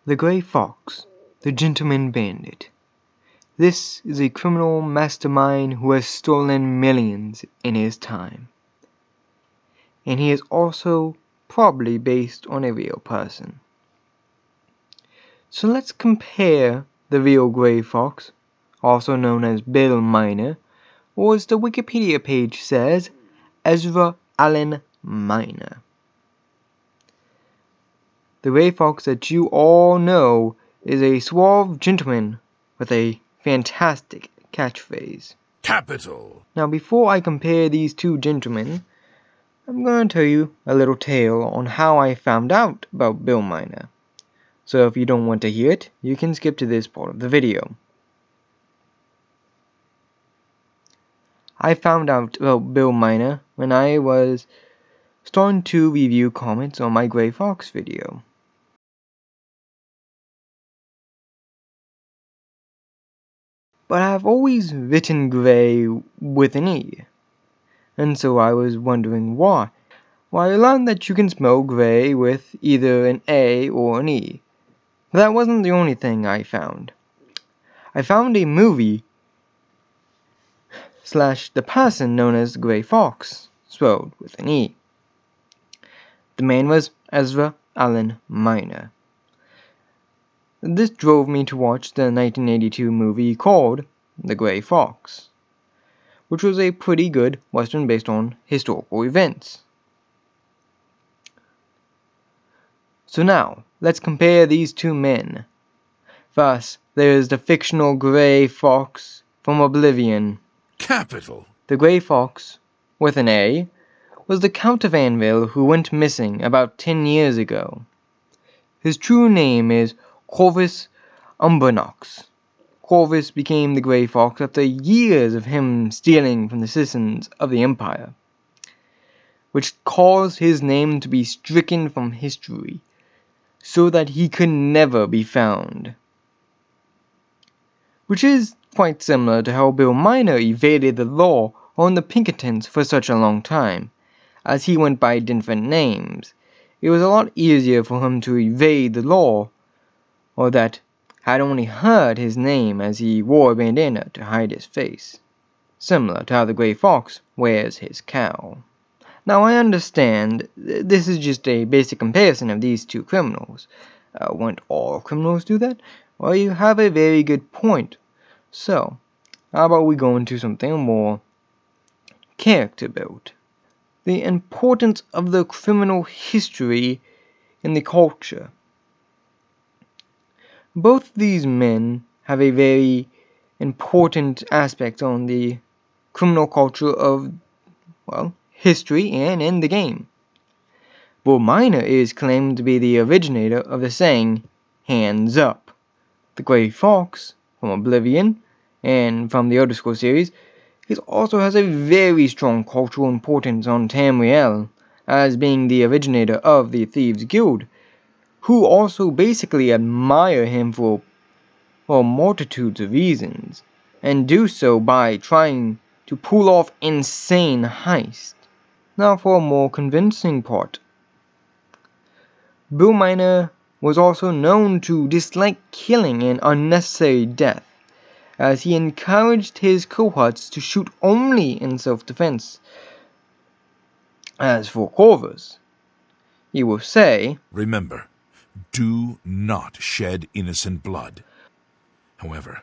The Grey Fox, the Gentleman Bandit. This is a criminal mastermind who has stolen millions in his time. And he is also probably based on a real person. So let's compare the real Grey Fox, also known as Bill Miner, or as the Wikipedia page says, Ezra Allen Miner. The Grey Fox that you all know is a suave gentleman with a fantastic catchphrase. Capital! Now, before I compare these two gentlemen, I'm going to tell you a little tale on how I found out about Bill Miner. So if you don't want to hear it, you can skip to this part of the video. I found out about Bill Miner when I was starting to review comments on my Grey Fox video. But I've always written Grey with an E, and so I was wondering why. Well, I learned that you can spell Grey with either an A or an E. But that wasn't the only thing I found. I found a movie / the person known as Grey Fox, spelled with an E. The man was Ezra Allen Miner. This drove me to watch the 1982 movie called The Grey Fox, which was a pretty good western based on historical events. So now, let's compare these two men. First, there is the fictional Grey Fox from Oblivion. Capital! The Grey Fox, with an A, was the Count of Anvil who went missing about 10 years ago. His true name is Corvus Umbernox. Corvus became the Grey Fox after years of him stealing from the citizens of the Empire, which caused his name to be stricken from history, so that he could never be found. Which is quite similar to how Bill Miner evaded the law on the Pinkertons for such a long time, as he went by different names. It was a lot easier for him to evade the law, or that had only heard his name as he wore a bandana to hide his face, similar to how the Grey Fox wears his cowl. Now I understand this is just a basic comparison of these two criminals. Won't all criminals do that? Well, you have a very good point. So, how about we go into something more character built? The importance of the criminal history in the culture. Both these men have a very important aspect on the criminal culture of, well, history and in the game. Bill Miner is claimed to be the originator of the saying, hands up. The Grey Fox, from Oblivion, and from the Elder Scrolls series, it also has a very strong cultural importance on Tamriel, as being the originator of the Thieves Guild, who also basically admire him for multitudes of reasons, and do so by trying to pull off insane heists. Now for a more convincing part. Bill Miner was also known to dislike killing and unnecessary death, as he encouraged his cohorts to shoot only in self-defense. As for Corvus, he will say, Remember, do not shed innocent blood. However,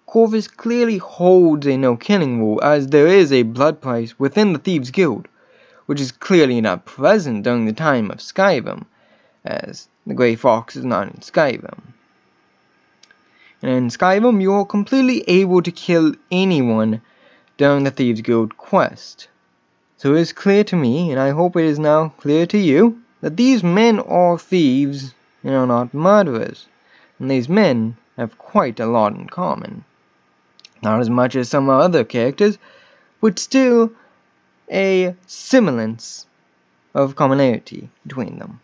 Corvus clearly holds a no-killing rule, as there is a blood price within the Thieves Guild, which is clearly not present during the time of Skyrim, as the Grey Fox is not in Skyrim. And in Skyrim, you are completely able to kill anyone during the Thieves Guild quest. So it is clear to me, and I hope it is now clear to you, that these men are thieves and are not murderers. And these men have quite a lot in common. Not as much as some other characters, but still a semblance of commonality between them.